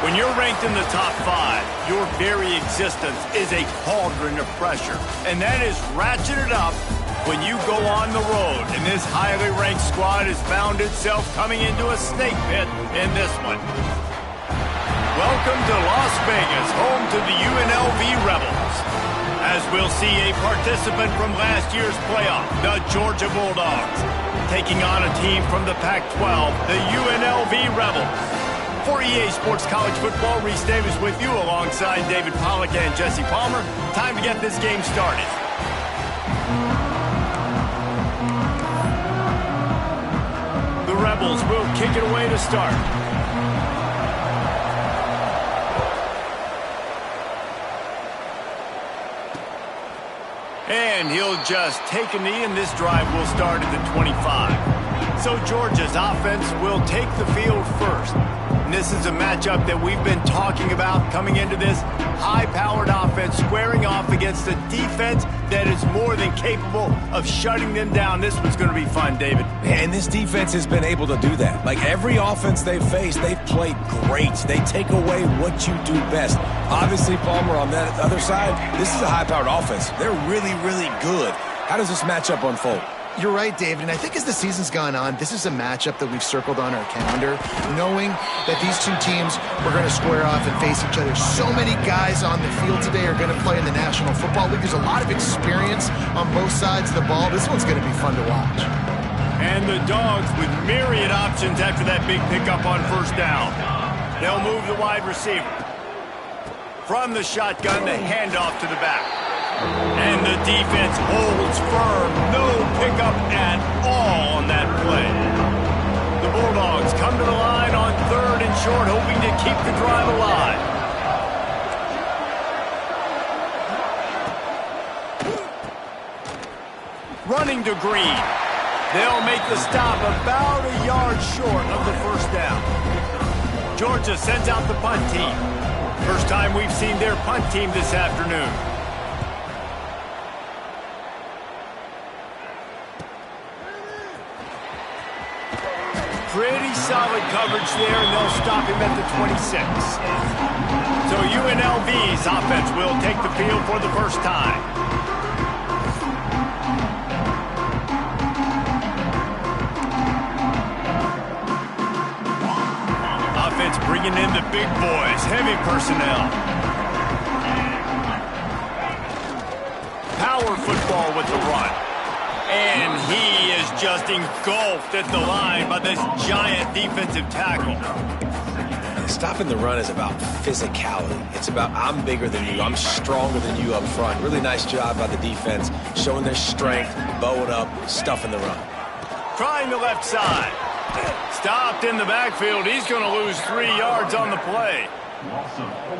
When you're ranked in the top 5, your very existence is a cauldron of pressure. And that is ratcheted up when you go on the road. And this highly ranked squad has found itself coming into a snake pit in this one. Welcome to Las Vegas, home to the UNLV Rebels. As we'll see a participant from last year's playoff, the Georgia Bulldogs, taking on a team from the Pac-12, the UNLV Rebels. For EA Sports College Football, Reese Davis with you alongside David Pollack and Jesse Palmer. Time to get this game started. The Rebels will kick it away to start. And he'll just take a knee, and this drive will start at the 25. So Georgia's offense will take the field first. And this is a matchup that we've been talking about coming into this high-powered offense, squaring off against a defense that is more than capable of shutting them down. This one's going to be fun, David. And this defense has been able to do that. Like every offense they've faced, they've played great. They take away what you do best. Obviously, Palmer, on that other side, this is a high-powered offense. They're really, really good. How does this matchup unfold? You're right, David, and I think as the season's gone on, this is a matchup that we've circled on our calendar, knowing that these two teams were going to square off and face each other. So many guys on the field today are going to play in the National Football League. There's a lot of experience on both sides of the ball. This one's going to be fun to watch. And the Dogs with myriad options after that big pickup on first down. They'll move the wide receiver. From the shotgun, the handoff to the back. And the defense holds firm. No pickup at all on that play. The Bulldogs come to the line on 3rd and short, hoping to keep the drive alive. Running to Green. They'll make the stop about a yard short of the first down. Georgia sends out the punt team. First time we've seen their punt team this afternoon. Pretty solid coverage there, and they'll stop him at the 26. So UNLV's offense will take the field for the first time. Offense bringing in the big boys, heavy personnel. Power football with the run. And he is just engulfed at the line by this giant defensive tackle. Stopping the run is about physicality. It's about I'm bigger than you, I'm stronger than you up front. Really nice job by the defense, showing their strength, bowing up, stuffing the run. Trying the left side. Stopped in the backfield. He's going to lose 3 yards on the play.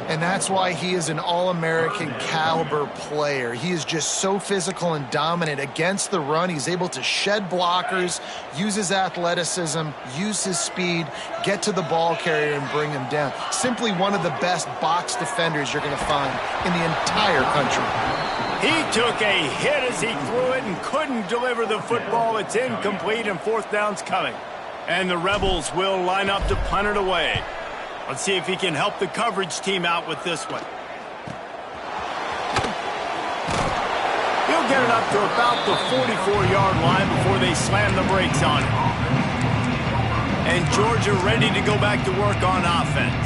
And that's why he is an All-American caliber player. He is just so physical and dominant against the run. He's able to shed blockers, use his athleticism, use his speed, get to the ball carrier and bring him down. Simply one of the best box defenders you're going to find in the entire country. He took a hit as he threw it and couldn't deliver the football. It's incomplete and 4th down's coming. And the Rebels will line up to punt it away. Let's see if he can help the coverage team out with this one. He'll get it up to about the 44-yard line before they slam the brakes on it. And Georgia ready to go back to work on offense.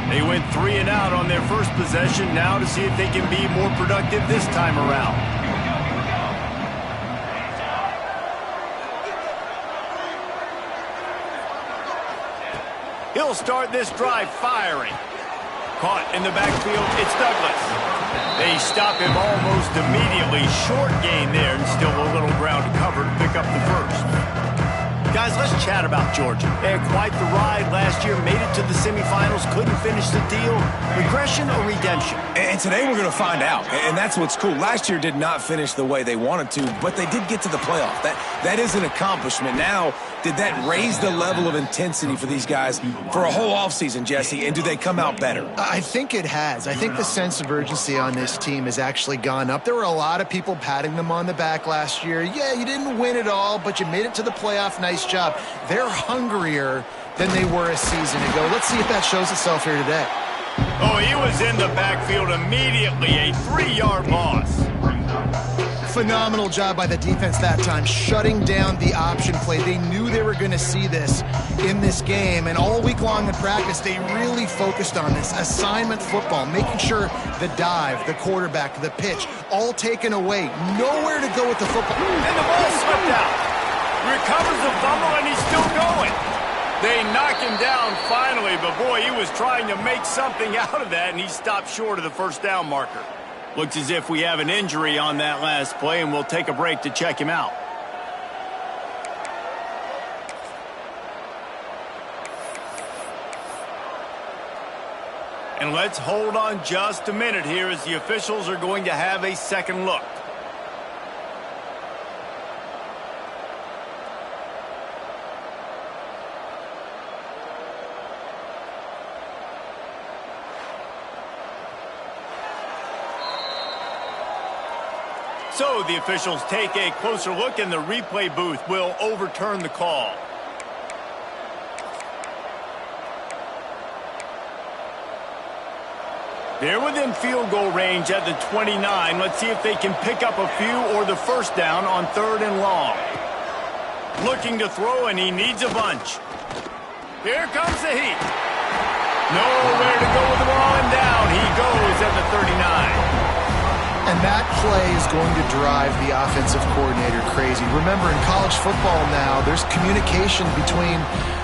They went 3 and out on their first possession, now to see if they can be more productive this time around. He'll start this drive firing. Caught in the backfield, it's Douglas. They stop him almost immediately. Short gain there, and still a little ground to cover to pick up the first. Guys, let's chat about Georgia. They had quite the ride last year, made it to the semifinals, couldn't finish the deal. Regression or redemption? And today we're going to find out, and that's what's cool. Last year did not finish the way they wanted to, but they did get to the playoff. That is an accomplishment. Now, did that raise the level of intensity for these guys for a whole offseason, Jesse, and do they come out better? I think it has. I think the sense of urgency on this team has actually gone up. There were a lot of people patting them on the back last year. Yeah, you didn't win it all, but you made it to the playoff. Nice job. They're hungrier than they were a season ago. Let's see if that shows itself here today. Oh, he was in the backfield immediately. A 3-yard loss. Phenomenal job by the defense that time, shutting down the option play. They knew they were going to see this in this game, and all week long in practice, they really focused on this assignment football, making sure the dive, the quarterback, the pitch, all taken away. Nowhere to go with the football. And the ball slipped out. Recovers the fumble, and he's still going. They knock him down finally, but boy, he was trying to make something out of that, and he stopped short of the first down marker. Looks as if we have an injury on that last play, and we'll take a break to check him out. And let's hold on just a minute here as the officials are going to have a second look. So the officials take a closer look, and the replay booth will overturn the call. They're within field goal range at the 29. Let's see if they can pick up a few or the first down on 3rd and long. Looking to throw, and he needs a bunch. Here comes the heat. Nowhere to go with the ball, and down he goes at the 39. And that play is going to drive the offensive coordinator crazy. Remember, in college football now, there's communication between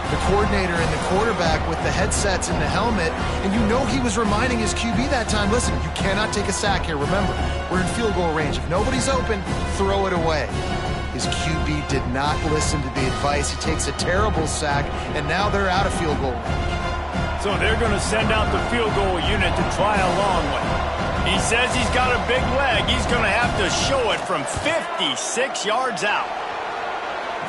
the coordinator and the quarterback with the headsets and the helmet, and you know he was reminding his QB that time, listen, you cannot take a sack here. Remember, we're in field goal range. If nobody's open, throw it away. His QB did not listen to the advice. He takes a terrible sack, and now they're out of field goal range. So they're going to send out the field goal unit to try a long one. He says he's got a big leg. He's going to have to show it from 56 yards out.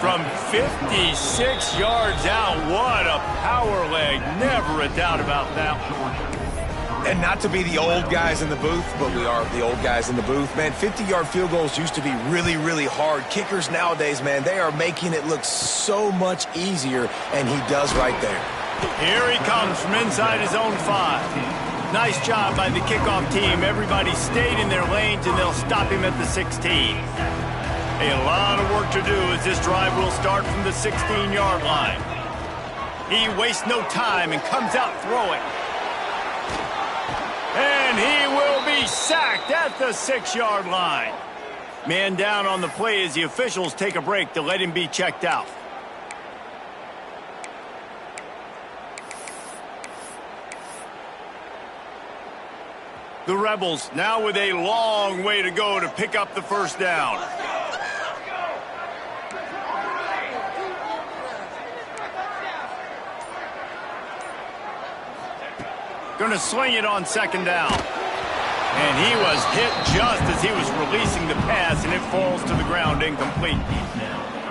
From 56 yards out, what a power leg. Never a doubt about that one. And not to be the old guys in the booth, but we are the old guys in the booth. Man, 50-yard field goals used to be really, really hard. Kickers nowadays, man, they are making it look so much easier, and he does right there. Here he comes from inside his own 5. Nice job by the kickoff team. Everybody stayed in their lanes, and they'll stop him at the 16. A lot of work to do as this drive will start from the 16-yard line. He wastes no time and comes out throwing. And he will be sacked at the 6-yard line. Man down on the play as the officials take a break to let him be checked out. The Rebels now with a long way to go to pick up the first down. Going to sling it on 2nd down. And he was hit just as he was releasing the pass, and it falls to the ground incomplete.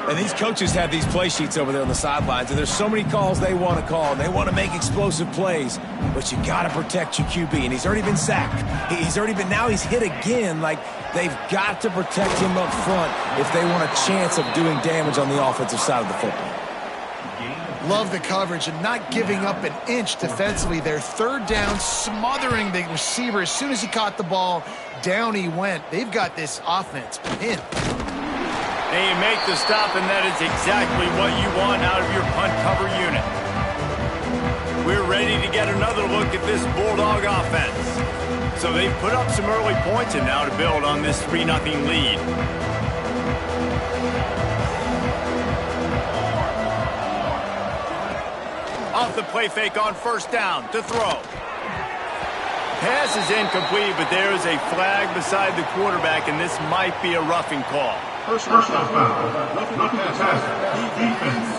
And these coaches have these play sheets over there on the sidelines, and there's so many calls they want to call. They want to make explosive plays, but you got to protect your QB, and he's already been sacked. Now he's hit again. Like, they've got to protect him up front if they want a chance of doing damage on the offensive side of the football. Love the coverage and not giving up an inch defensively. Their 3rd down, smothering the receiver. As soon as he caught the ball, down he went. They've got this offense pinned. They make the stop, and that is exactly what you want out of your punt cover unit. We're ready to get another look at this Bulldog offense. So they've put up some early points, and now to build on this 3-0 lead. Off the play fake on 1st down to throw. Pass is incomplete, but there is a flag beside the quarterback, and this might be a roughing call. Personal foul. Roughing the passer. Defense.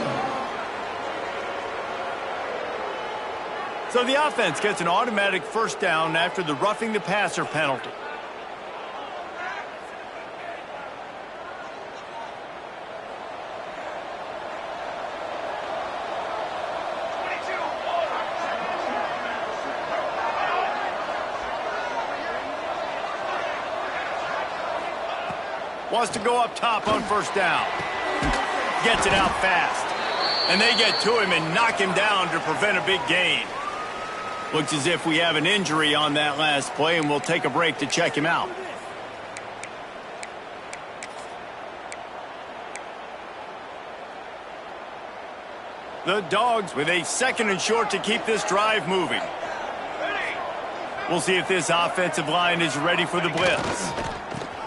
So the offense gets an automatic first down after the roughing the passer penalty. Wants to go up top on 1st down. Gets it out fast. And they get to him and knock him down to prevent a big gain. Looks as if we have an injury on that last play, and we'll take a break to check him out. The Dogs with a 2nd and short to keep this drive moving. We'll see if this offensive line is ready for the blitz.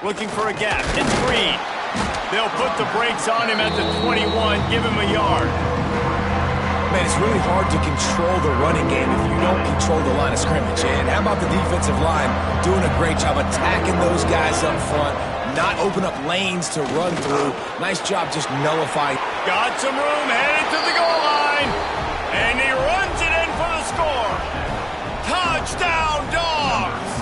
Looking for a gap. It's Green. They'll put the brakes on him at the 21, give him a yard. Man, it's really hard to control the running game if you don't control the line of scrimmage. And how about the defensive line doing a great job attacking those guys up front, not open up lanes to run through. Nice job just nullifying. Got some room, headed to the goal line. And he runs it in for the score. Touchdown, Dogs!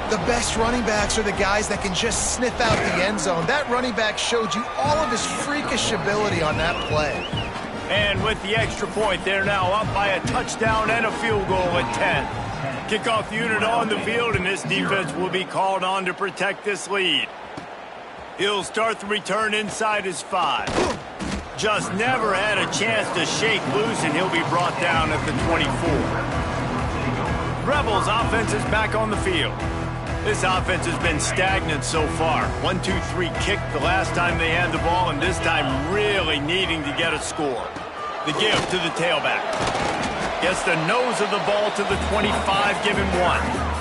The best running backs are the guys that can just sniff out the end zone. That running back showed you all of his freakish ability on that play. And with the extra point, they're now up by a touchdown and a field goal at 10. Kickoff unit on the field, and this defense will be called on to protect this lead. He'll start the return inside his 5. Just never had a chance to shake loose, and he'll be brought down at the 24. Rebels offense is back on the field. This offense has been stagnant so far. 1-2-3 kick the last time they had the ball, and this time really needing to get a score. The give to the tailback. Gets the nose of the ball to the 25, give him 1.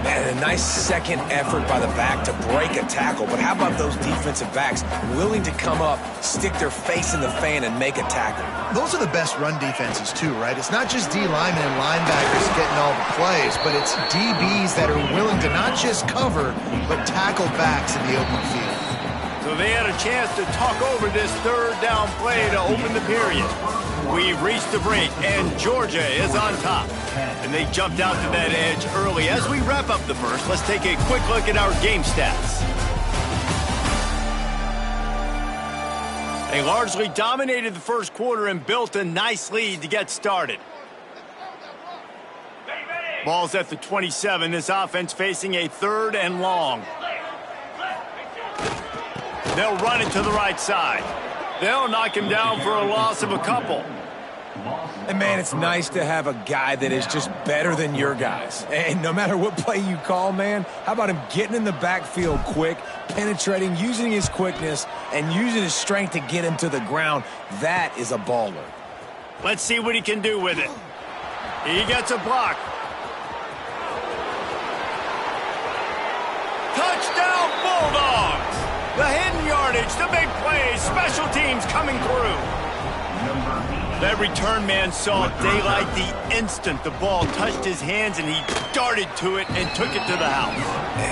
Man, a nice second effort by the back to break a tackle. But how about those defensive backs willing to come up, stick their face in the fan, and make a tackle? Those are the best run defenses, too, right? It's not just D linemen and linebackers getting all the plays, but it's DBs that are willing to not just cover, but tackle backs in the open field. So they had a chance to talk over this 3rd down play to open the period. We've reached the break, and Georgia is on top. And they jumped out to that edge early. As we wrap up the first, let's take a quick look at our game stats. They largely dominated the first quarter and built a nice lead to get started. Ball's at the 27. This offense facing a 3rd and long. They'll run it to the right side. They'll knock him down for a loss of a couple. And, man, it's nice to have a guy that is just better than your guys. And no matter what play you call, man, how about him getting in the backfield quick, penetrating, using his quickness, and using his strength to get him to the ground? That is a baller. Let's see what he can do with it. He gets a block. Touchdown, Bulldogs! The hidden yardage, the big plays, special teams coming through. That return man saw daylight the instant the ball touched his hands, and he darted to it and took it to the house.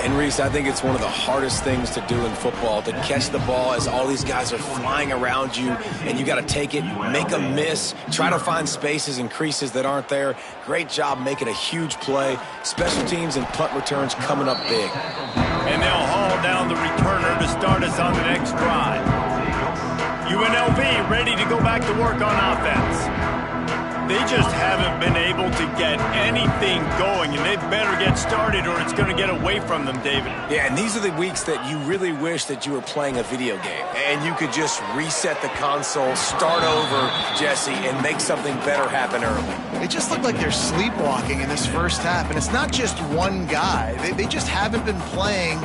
And, Reese, I think it's one of the hardest things to do in football, to catch the ball as all these guys are flying around you, and you got to take it, make a miss, try to find spaces and creases that aren't there. Great job making a huge play. Special teams and punt returns coming up big. And they'll haul down the returner to start us on the next drive. UNLV ready to go back to work on offense. They just haven't been able to get anything going, and they better get started or it's going to get away from them, David. Yeah, and these are the weeks that you really wish that you were playing a video game and you could just reset the console, start over, Jesse, and make something better happen early. It just looked like they're sleepwalking in this first half, and it's not just one guy. They just haven't been playing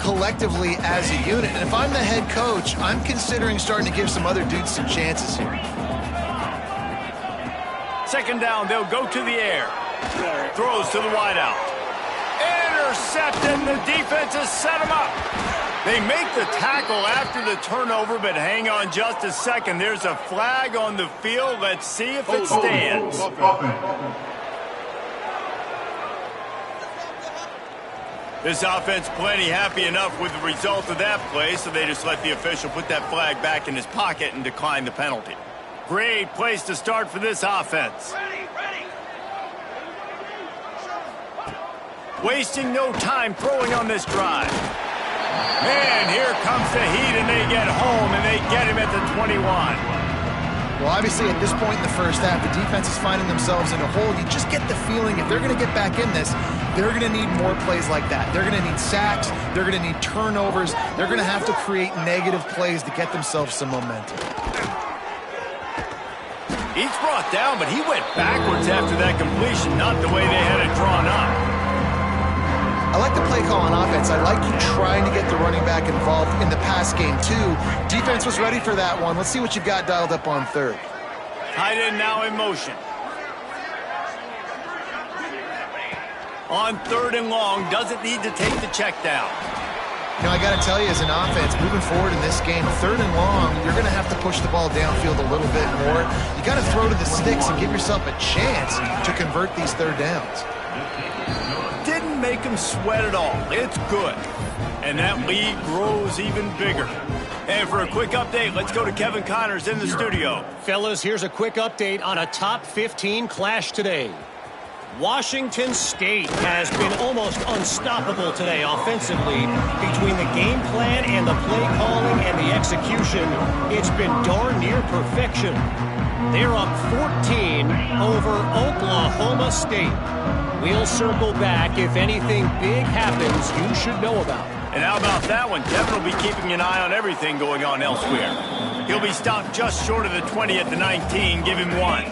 collectively as a unit. And if I'm the head coach, I'm considering starting to give some other dudes some chances here. 2nd down, they'll go to the air. Throws to the wideout. Intercepted, the defense has set him up. They make the tackle after the turnover, but hang on just a second. There's a flag on the field. Let's see if it stands. This offense plenty happy enough with the result of that play, so they just let the official put that flag back in his pocket and decline the penalty. Great place to start for this offense. Wasting no time throwing on this drive. And here comes the heat, and they get home, and they get him at the 21. Well, obviously, at this point in the first half, the defense is finding themselves in a hole. You just get the feeling if they're going to get back in this, they're going to need more plays like that. They're going to need sacks. They're going to need turnovers. They're going to have to create negative plays to get themselves some momentum. He's brought down, but he went backwards after that completion, not the way they had it drawn up. I like the play call on offense. I like you trying to get the running back involved in the pass game, too. Defense was ready for that one. Let's see what you've got dialed up on third. Tight end now in motion. On third and long, doesn't need to take the check down. You know, I got to tell you, as an offense, moving forward in this game, third and long, you're going to have to push the ball downfield a little bit more. You got to throw to the sticks and give yourself a chance to convert these third downs. Didn't make him sweat at all. It's good. And that lead grows even bigger. And for a quick update, let's go to Kevin Connors in the studio. Fellas, here's a quick update on a top 15 clash today. Washington State has been almost unstoppable today offensively. Between the game plan and the play calling and the execution, it's been darn near perfection. They're up 14 over Oklahoma State. We'll circle back if anything big happens you should know about. And how about that one? Kevin will be keeping an eye on everything going on elsewhere. He'll be stopped just short of the 20 at the 19. Give him one.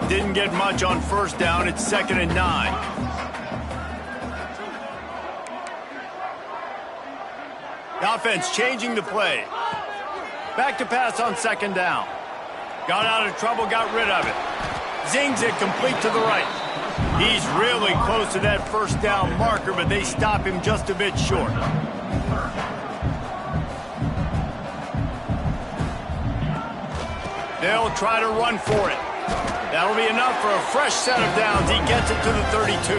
Didn't get much on first down. It's 2nd and 9. The offense changing the play. Back to pass on 2nd down. Got out of trouble, got rid of it. Zings it complete to the right. He's really close to that first down marker, but they stop him just a bit short. They'll try to run for it. That'll be enough for a fresh set of downs. He gets it to the 32.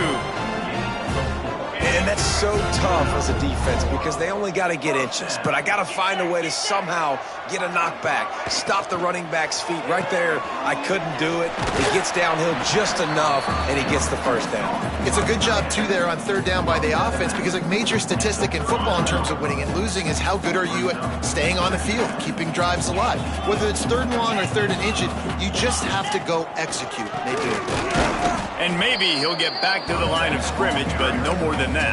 And that's so tough as a defense because they only got to get inches. But I got to find a way to somehow get a knockback, stop the running back's feet. Right there, I couldn't do it. He gets downhill just enough, and he gets the first down. It's a good job, too, there on third down by the offense because a major statistic in football in terms of winning and losing is how good are you at staying on the field, keeping drives alive. Whether it's third and long or third and inches, you just have to go execute. They do it. And maybe he'll get back to the line of scrimmage, but no more than that.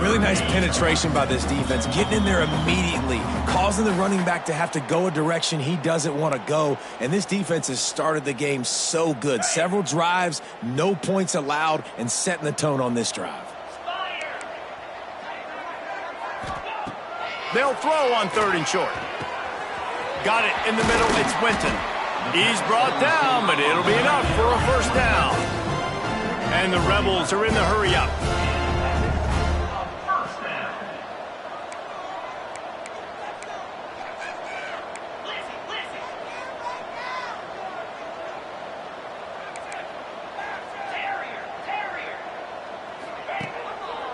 Really nice penetration by this defense, getting in there immediately, causing the running back to have to go a direction he doesn't want to go. And this defense has started the game so good. Several drives, no points allowed, and setting the tone on this drive. They'll throw on 3rd and short. Got it in the middle. It's Winton. He's brought down, but it'll be enough for a first down. And the Rebels are in the hurry-up.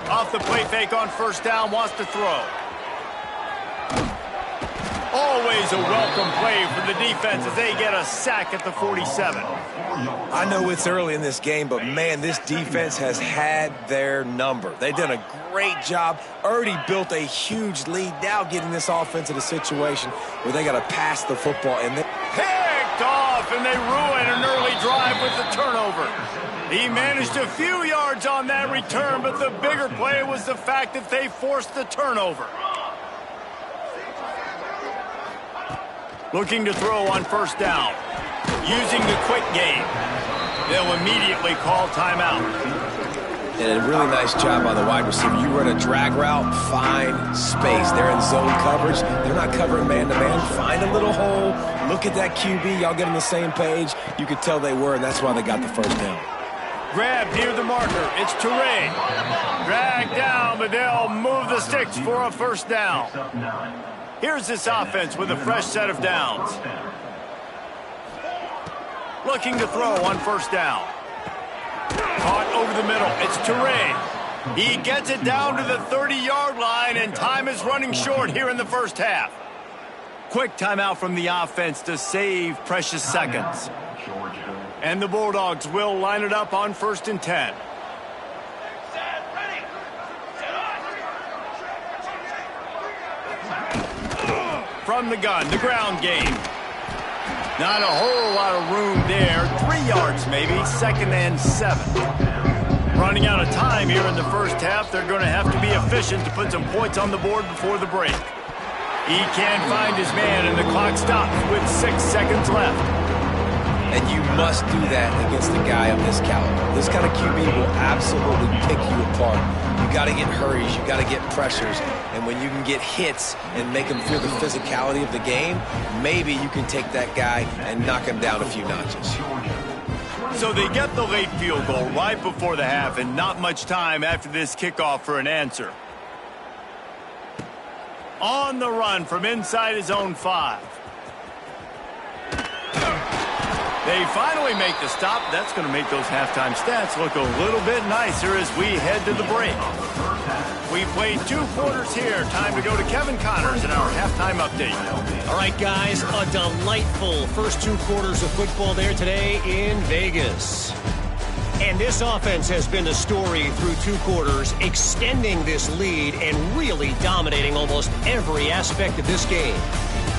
Off the play fake on first down, wants to throw. Always a welcome play for the defense as they get a sack at the 47. I know it's early in this game, but, man, this defense has had their number. They've done a great job, already built a huge lead, now getting this offense in a situation where they got to pass the football. And they picked off, and they ruin an early drive with the turnover. He managed a few yards on that return, but the bigger play was the fact that they forced the turnover. Looking to throw on first down. Using the quick game. They'll immediately call timeout. And a really nice job by the wide receiver. You run a drag route, find space. They're in zone coverage. They're not covering man-to-man. Find a little hole. Look at that QB. Y'all get on the same page. You could tell they were, and that's why they got the first down. Grab near the marker. It's Toure. Drag down, but they'll move the sticks for a first down. Here's this offense with a fresh set of downs. Looking to throw on first down. Caught over the middle. It's Toure. He gets it down to the 30-yard line, and time is running short here in the first half. Quick timeout from the offense to save precious seconds. And the Bulldogs will line it up on 1st and 10. From the gun, the ground game. Not a whole lot of room there. 3 yards maybe, 2nd and 7. Running out of time here in the first half. They're going to have to be efficient to put some points on the board before the break. He can't find his man, and the clock stops with 6 seconds left. And you must do that against a guy of this caliber. This kind of QB will absolutely pick you apart. You got to get hurries, you got to get pressures, and when you can get hits and make him feel the physicality of the game, maybe you can take that guy and knock him down a few notches. So they get the late field goal right before the half, and not much time after this kickoff for an answer. On the run from inside his own 5. They finally make the stop. That's going to make those halftime stats look a little bit nicer as we head to the break. We played 2 quarters here. Time to go to Kevin Connors in our halftime update. All right, guys, a delightful first 2 quarters of football there today in Vegas. And this offense has been the story through 2 quarters, extending this lead and really dominating almost every aspect of this game.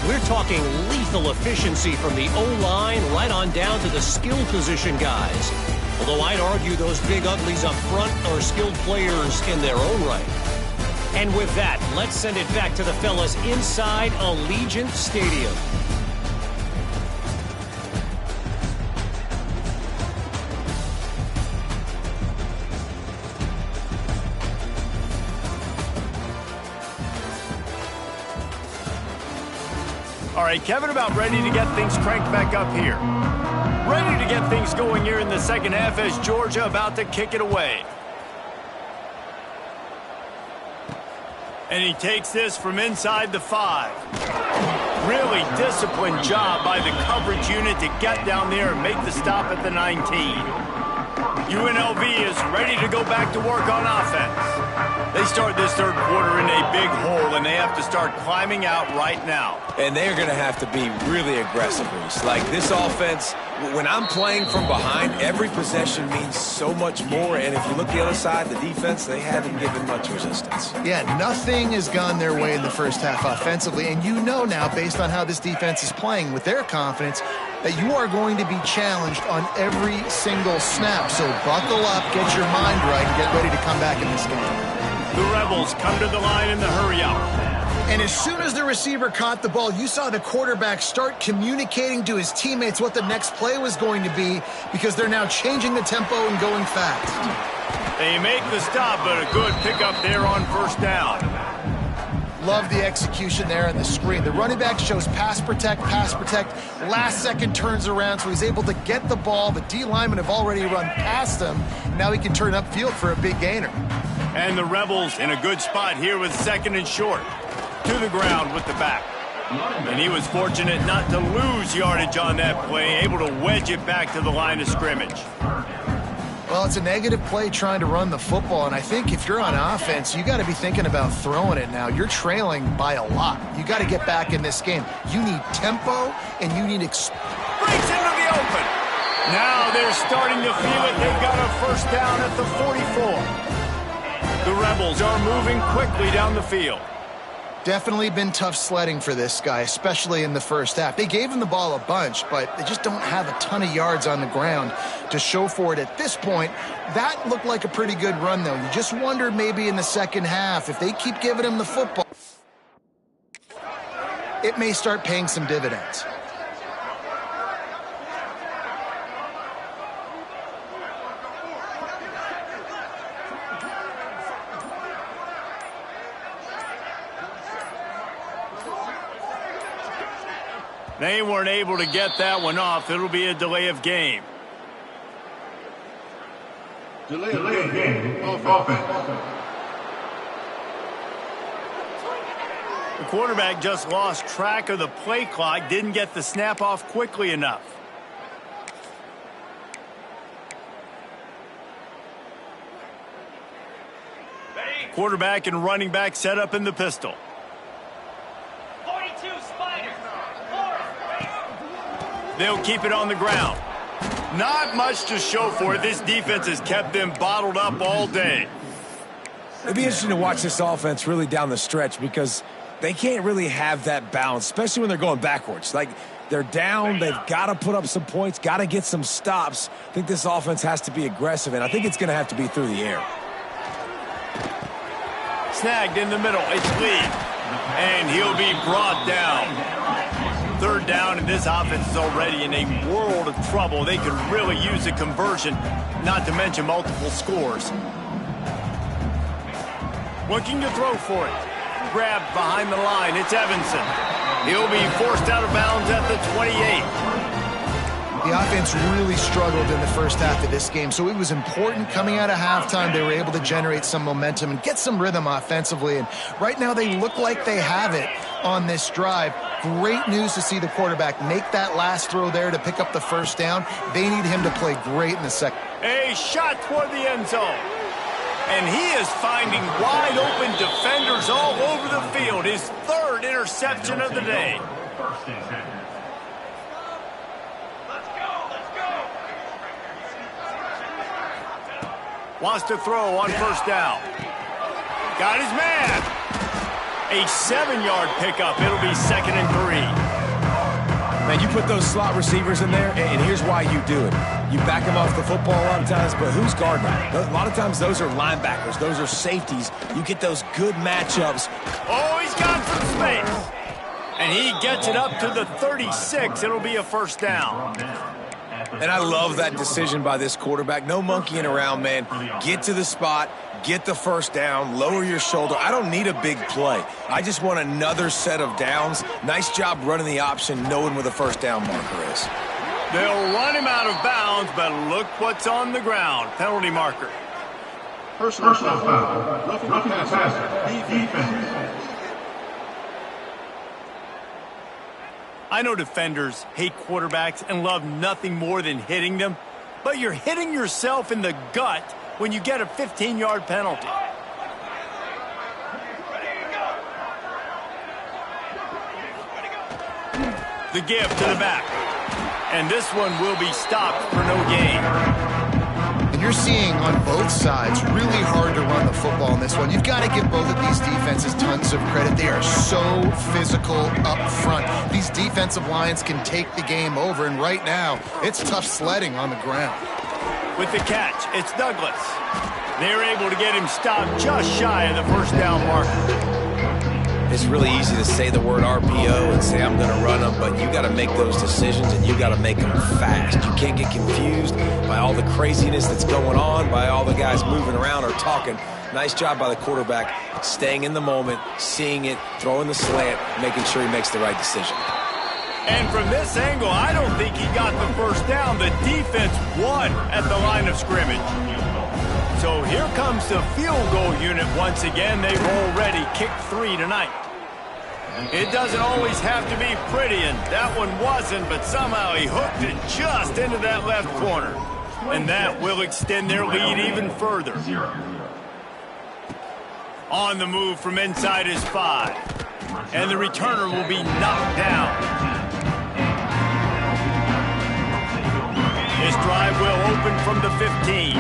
We're talking lethal efficiency from the O-line right on down to the skill position guys. Although I'd argue those big uglies up front are skilled players in their own right. And with that, let's send it back to the fellas inside Allegiant Stadium. All right, Kevin, about ready to get things cranked back up here. Ready to get things going here in the second half as Georgia about to kick it away. And he takes this from inside the 5. Really disciplined job by the coverage unit to get down there and make the stop at the 19. UNLV is ready to go back to work on offense. They start this third quarter in a big hole, and they have to start climbing out right now. And they're going to have to be really aggressive, Reese. Like, this offense, when I'm playing from behind, every possession means so much more. And if you look the other side, the defense, they haven't given much resistance. Yeah, nothing has gone their way in the first half offensively. And you know now, based on how this defense is playing with their confidence, that you are going to be challenged on every single snap. So buckle up, get your mind right, and get ready to come back in this game. The Rebels come to the line in the hurry-up. And as soon as the receiver caught the ball, you saw the quarterback start communicating to his teammates what the next play was going to be, because they're now changing the tempo and going fast. They make the stop, but a good pickup there on first down. Love the execution there on the screen. The running back shows pass protect. Last second turns around, so he's able to get the ball. The D linemen have already run past him. Now he can turn upfield for a big gainer. And the Rebels in a good spot here with 2nd and short. To the ground with the back. And he was fortunate not to lose yardage on that play, able to wedge it back to the line of scrimmage. Well, it's a negative play trying to run the football, and I think if you're on offense, you got to be thinking about throwing it now. You're trailing by a lot. You got to get back in this game. You need tempo, and you need breaks into the open. Now they're starting to feel it. They've got a first down at the 44. The Rebels are moving quickly down the field. Definitely been tough sledding for this guy, especially in the first half. They gave him the ball a bunch, but they just don't have a ton of yards on the ground to show for it at this point. That looked like a pretty good run, though. You just wonder maybe in the second half, if they keep giving him the football, it may start paying some dividends. They weren't able to get that one off. It'll be a delay of game. Delay of game. Offense. The quarterback just lost track of the play clock, didn't get the snap off quickly enough. Quarterback and running back set up in the pistol. They'll keep it on the ground. Not much to show for it. This defense has kept them bottled up all day. It'd be interesting to watch this offense really down the stretch, because they can't really have that balance, especially when they're going backwards. Like, they're down, they've got to put up some points, got to get some stops. I think this offense has to be aggressive, and I think it's going to have to be through the air. Snagged in the middle. It's Lee. And he'll be brought down. Third down, and this offense is already in a world of trouble. They could really use a conversion, not to mention multiple scores. Looking to throw for it. Grabbed behind the line. It's Evanson. He'll be forced out of bounds at the 28. The offense really struggled in the first half of this game, so it was important coming out of halftime. They were able to generate some momentum and get some rhythm offensively, and right now they look like they have it on this drive. Great news to see the quarterback make that last throw there to pick up the first down. They need him to play great in the second. A shot toward the end zone. And he is finding wide open defenders all over the field. His third interception of the day. Wants to throw on first down. Got his man. A 7-yard pickup. It'll be 2nd and 3. Man, you put those slot receivers in there, and here's why you do it. You back them off the football a lot of times, but who's guarding them? A lot of times those are linebackers. Those are safeties. You get those good matchups. Oh, he's got some space. And he gets it up to the 36. It'll be a first down. And I love that decision by this quarterback. No monkeying around, man. Get to the spot, get the first down, lower your shoulder. I don't need a big play. I just want another set of downs. Nice job running the option, knowing where the first down marker is. They'll run him out of bounds, but look what's on the ground. Penalty marker. Personal foul. Roughing the passer. Defense. I know defenders hate quarterbacks and love nothing more than hitting them, but you're hitting yourself in the gut when you get a 15-yard penalty. The give to the back. And this one will be stopped for no gain. And you're seeing on both sides really hard to run the football in this one. You've got to give both of these defenses tons of credit. They are so physical up front. These defensive lines can take the game over, and right now it's tough sledding on the ground. With the catch, it's Douglas. They're able to get him stopped just shy of the first down marker. It's really easy to say the word RPO and say I'm going to run them, but you got to make those decisions and you got to make them fast. You can't get confused by all the craziness that's going on, by all the guys moving around or talking. Nice job by the quarterback, staying in the moment, seeing it, throwing the slant, making sure he makes the right decision. And from this angle, I don't think he got the first down. The defense won at the line of scrimmage. So here comes the field goal unit once again. They've already kicked 3 tonight. It doesn't always have to be pretty, and that one wasn't, but somehow he hooked it just into that left corner. And that will extend their lead even further. On the move from inside his 5. And the returner will be knocked down. This drive will open from the 15.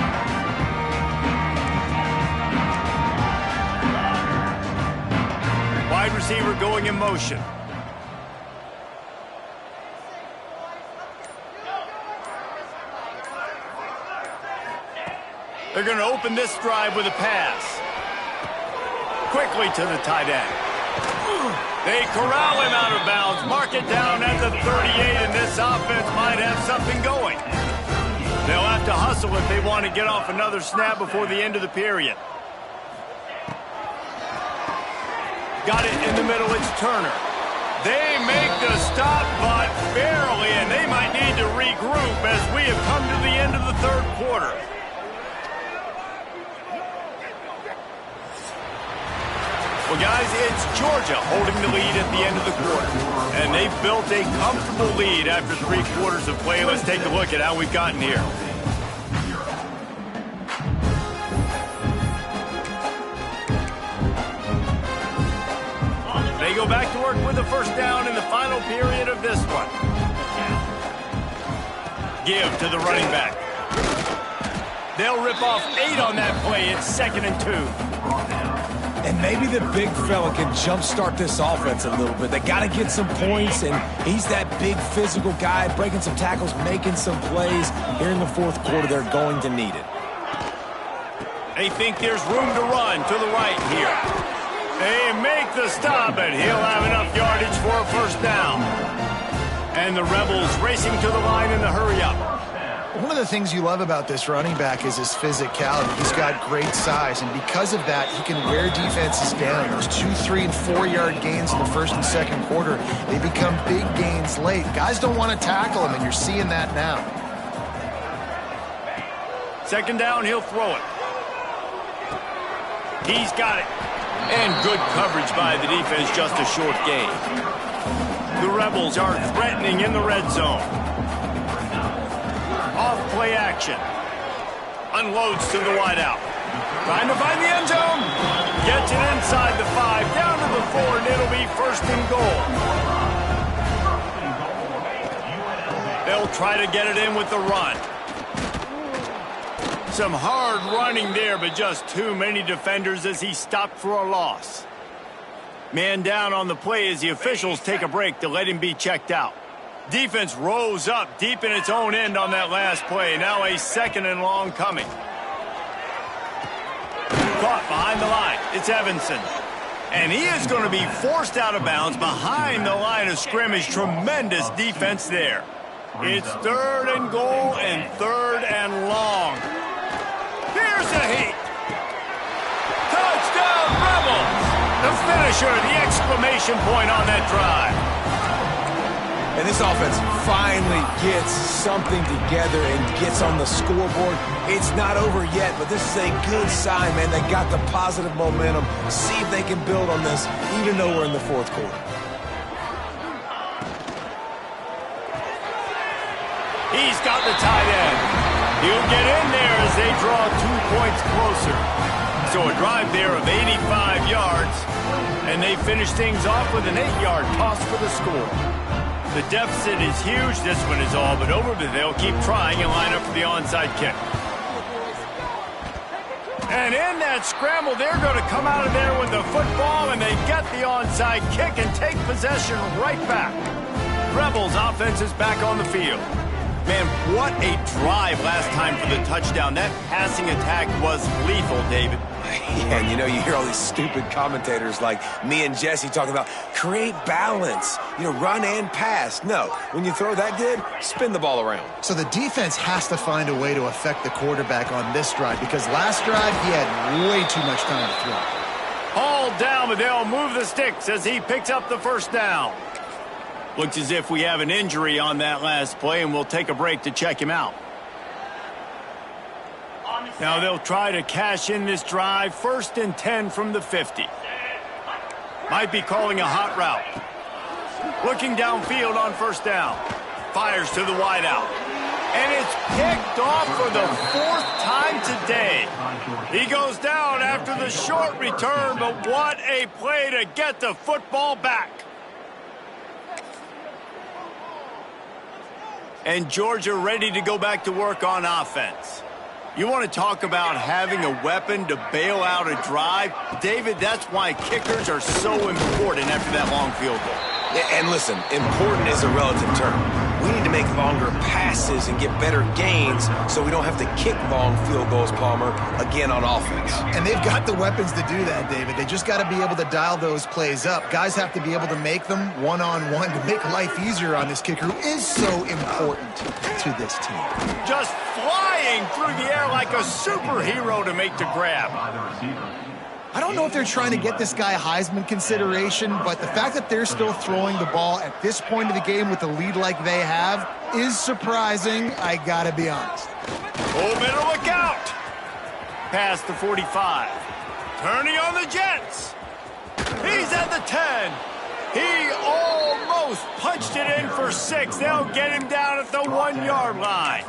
Wide receiver going in motion. They're going to open this drive with a pass. Quickly to the tight end. They corral him out of bounds. Mark it down at the 38, and this offense might have something going. They'll have to hustle if they want to get off another snap before the end of the period. Got it in the middle, it's Turner. They make the stop, but barely, and they might need to regroup as we have come to the end of the third quarter. Well, guys, it's Georgia holding the lead at the end of the quarter. And they've built a comfortable lead after 3 quarters of play. Let's take a look at how we've gotten here. They go back to work with the first down in the final period of this one. Give to the running back. They'll rip off 8 on that play. It's 2nd and 2. And maybe the big fella can jumpstart this offense a little bit. They got to get some points, and he's that big physical guy, breaking some tackles, making some plays. Here in the fourth quarter, they're going to need it. They think there's room to run to the right here. They make the stop, and he'll have enough yardage for a first down. And the Rebels racing to the line in the hurry-up. One of the things you love about this running back is his physicality. He's got great size, and because of that, he can wear defenses down. Those 2, 3, and 4-yard gains in the first and second quarter, they become big gains late. Guys don't want to tackle him, and you're seeing that now. Second down, he'll throw it. He's got it. And good coverage by the defense, just a short gain. The Rebels are threatening in the red zone. Off play action. Unloads to the wideout. Trying to find the end zone. Gets it inside the 5, down to the 4, and it'll be first and goal. They'll try to get it in with the run. Some hard running there, but just too many defenders as he stopped for a loss. Man down on the play as the officials take a break to let him be checked out. Defense rose up deep in its own end on that last play. Now a second and long coming. Caught behind the line. It's Evanson. And he is going to be forced out of bounds behind the line of scrimmage. Tremendous defense there. It's third and goal and third and long. Here's a heat. Touchdown, Rebels. The finisher, the exclamation point on that drive. And this offense finally gets something together and gets on the scoreboard. It's not over yet, but this is a good sign, man. They got the positive momentum. See if they can build on this, even though we're in the fourth quarter. He's got the tight end. He'll get in there as they draw 2 points closer. So a drive there of 85 yards, and they finish things off with an 8-yard toss for the score. The deficit is huge. This one is all but over, but they'll keep trying and line up for the onside kick. And in that scramble, they're going to come out of there with the football, and they get the onside kick and take possession right back. Rebels offense is back on the field. Man, what a drive last time for the touchdown. That passing attack was lethal, David. Yeah, and you know, you hear all these stupid commentators like me and Jesse talking about create balance, you know, run and pass. No, when you throw that good, spin the ball around. So the defense has to find a way to affect the quarterback on this drive, because last drive he had way too much time to throw. Hauled down, but they'll move the sticks as he picks up the first down. Looks as if we have an injury on that last play, and we'll take a break to check him out. Now they'll try to cash in this drive. 1st and 10 from the 50. Might be calling a hot route. Looking downfield on first down. Fires to the wideout. And it's picked off for the 4th time today. He goes down after the short return, but what a play to get the football back. And Georgia ready to go back to work on offense. You want to talk about having a weapon to bail out a drive? David, that's why kickers are so important after that long field goal. And listen, important is a relative term. We need to make longer passes and get better gains so we don't have to kick long field goals, Palmer, again on offense. And they've got the weapons to do that, David. They just got to be able to dial those plays up. Guys have to be able to make them one-on-one to make life easier on this kicker, who is so important to this team. Just flying through the air like a superhero to make the grab. I don't know if they're trying to get this guy Heisman consideration, but the fact that they're still throwing the ball at this point of the game with a lead like they have is surprising, I gotta be honest. Oh, better look out! Past the 45. Turning on the Jets. He's at the 10. He almost punched it in for 6. They'll get him down at the 1-yard line.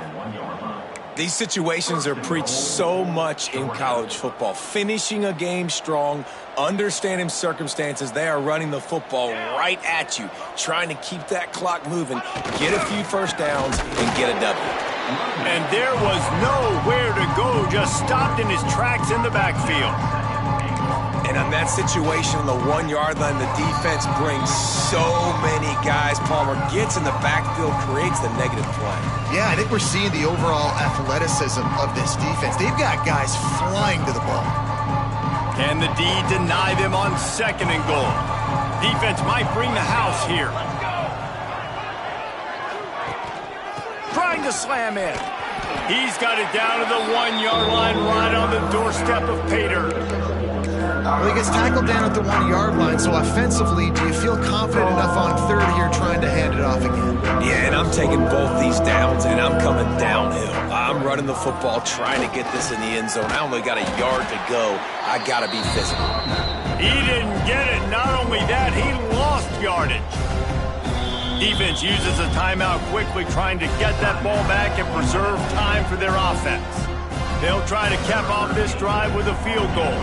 These situations are preached so much in college football. Finishing a game strong, understanding circumstances. They are running the football right at you, trying to keep that clock moving, get a few first downs, and get a W. And there was nowhere to go, just stopped in his tracks in the backfield. And on that situation on the 1-yard line, the defense brings so many guys. Palmer gets in the backfield, creates the negative play. Yeah, I think we're seeing the overall athleticism of this defense. They've got guys flying to the ball. Can the D deny them on 2nd and goal? Defense might bring the house here. Trying to slam in. He's got it down to the 1-yard line right on the doorstep of Pater. Well, he gets tackled down at the 1-yard line, so offensively, do you feel confident enough on 3rd here trying to hand it off again? Yeah, and I'm taking both these downs, and I'm coming downhill. I'm running the football, trying to get this in the end zone. I only got a yard to go. I got to be physical. He didn't get it. Not only that, he lost yardage. Defense uses a timeout quickly, trying to get that ball back and preserve time for their offense. They'll try to cap off this drive with a field goal.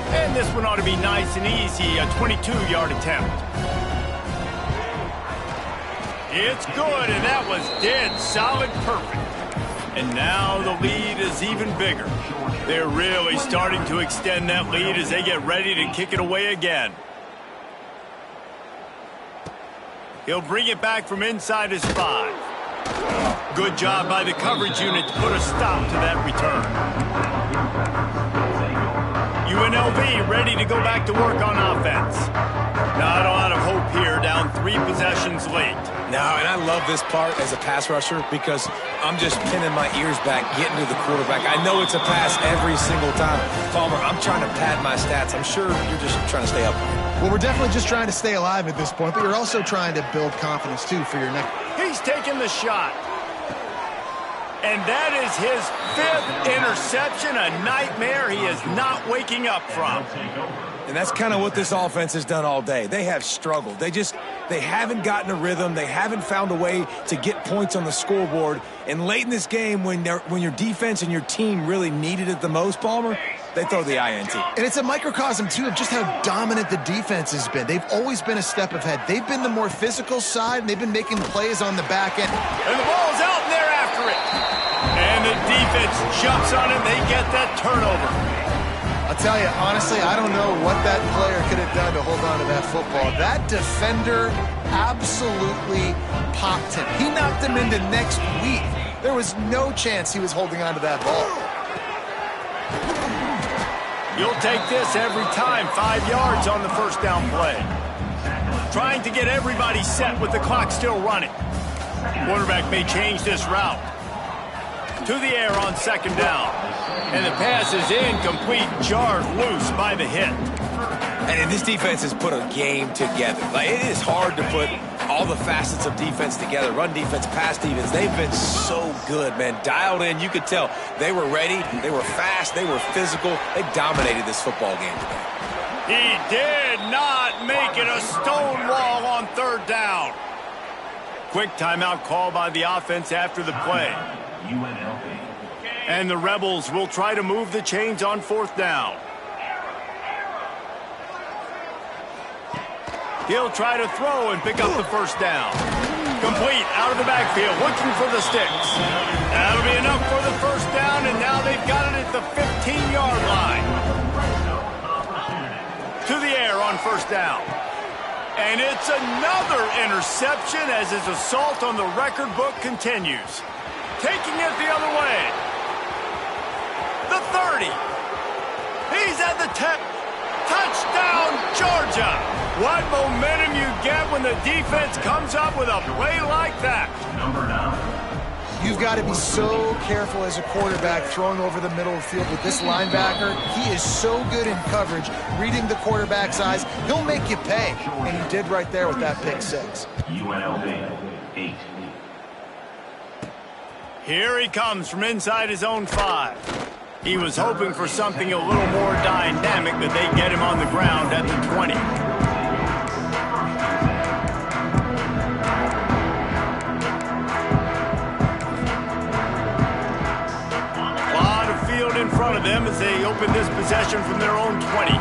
And this one ought to be nice and easy, a 22-yard attempt. It's good, and that was dead solid perfect. And now the lead is even bigger. They're really starting to extend that lead as they get ready to kick it away again. He'll bring it back from inside his 5. Good job by the coverage unit to put a stop to that return. UNLV ready to go back to work on offense. Not a lot of hope here, down 3 possessions late. No, and I love this part as a pass rusher because I'm just pinning my ears back, getting to the quarterback. I know it's a pass every single time. Palmer, I'm trying to pad my stats. I'm sure you're just trying to stay up. Well, we're definitely just trying to stay alive at this point, but you're also trying to build confidence, too, for your next. He's taking the shot. And that is his 5th interception, a nightmare he is not waking up from. And that's kind of what this offense has done all day. They have struggled. They haven't gotten a rhythm. They haven't found a way to get points on the scoreboard. And late in this game, when your defense and your team really needed it the most, Palmer, they throw the INT. And it's a microcosm, too, of just how dominant the defense has been. They've always been a step ahead. They've been the more physical side, and they've been making plays on the back end. And the ball's out, and they're after it. And the defense jumps on it. They get that turnover. I'll tell you, honestly, I don't know what that player could have done to hold on to that football. That defender absolutely popped him. He knocked him into next week. There was no chance he was holding on to that ball. You'll take this every time. 5 yards on the 1st down play. Trying to get everybody set with the clock still running. Quarterback may change this route. To the air on 2nd down. And the pass is incomplete, jarred loose by the hit. And this defense has put a game together. Like, it is hard to put all the facets of defense together. Run defense, pass defense. They've been so good, man. Dialed in. You could tell they were ready. They were fast. They were physical. They dominated this football game today. He did not make it a stone wall on 3rd down. Quick timeout call by the offense after the play. And the Rebels will try to move the chains on 4th down. He'll try to throw and pick up the 1st down. Complete out of the backfield, looking for the sticks. That'll be enough for the 1st down, and now they've got it at the 15-yard line. To the air on 1st down. And it's another interception as his assault on the record book continues. Taking it the other way. The 30. He's at the 10. Touchdown, Georgia. What momentum you get when the defense comes up with a play like that. Number 9. You've got to be so careful as a quarterback throwing over the middle of the field with this linebacker. He is so good in coverage, reading the quarterback's eyes. He'll make you pay, and he did right there with that pick 6. UNLV 8. Here he comes from inside his own 5. He was hoping for something a little more dynamic, but they get him on the ground at the 20. A lot of field in front of them as they open this possession from their own 20.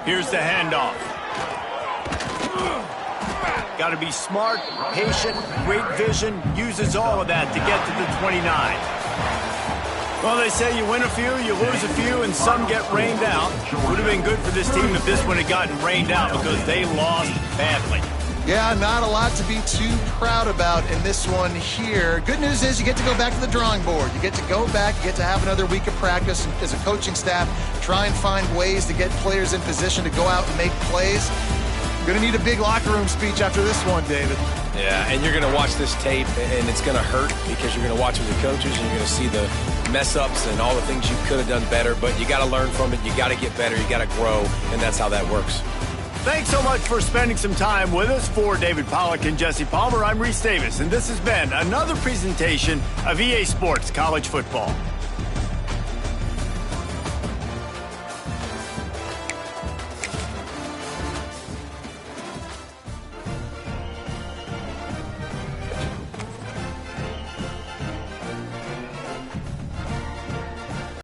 Here's the handoff. Got to be smart, patient, great vision, uses all of that to get to the 29. Well, they say you win a few, you lose a few, and some get rained out. Would have been good for this team if this one had gotten rained out because they lost badly. Yeah, not a lot to be too proud about in this one here. Good news is you get to go back to the drawing board. You get to go back, you get to have another week of practice as a coaching staff, try and find ways to get players in position to go out and make plays. Going to need a big locker room speech after this one, David. Yeah, and you're going to watch this tape, and it's going to hurt because you're going to watch with the coaches, and you're going to see the mess-ups and all the things you could have done better, but you got to learn from it. You got to get better. You got to grow, and that's how that works. Thanks so much for spending some time with us. For David Pollack and Jesse Palmer, I'm Reese Davis, and this has been another presentation of EA Sports College Football.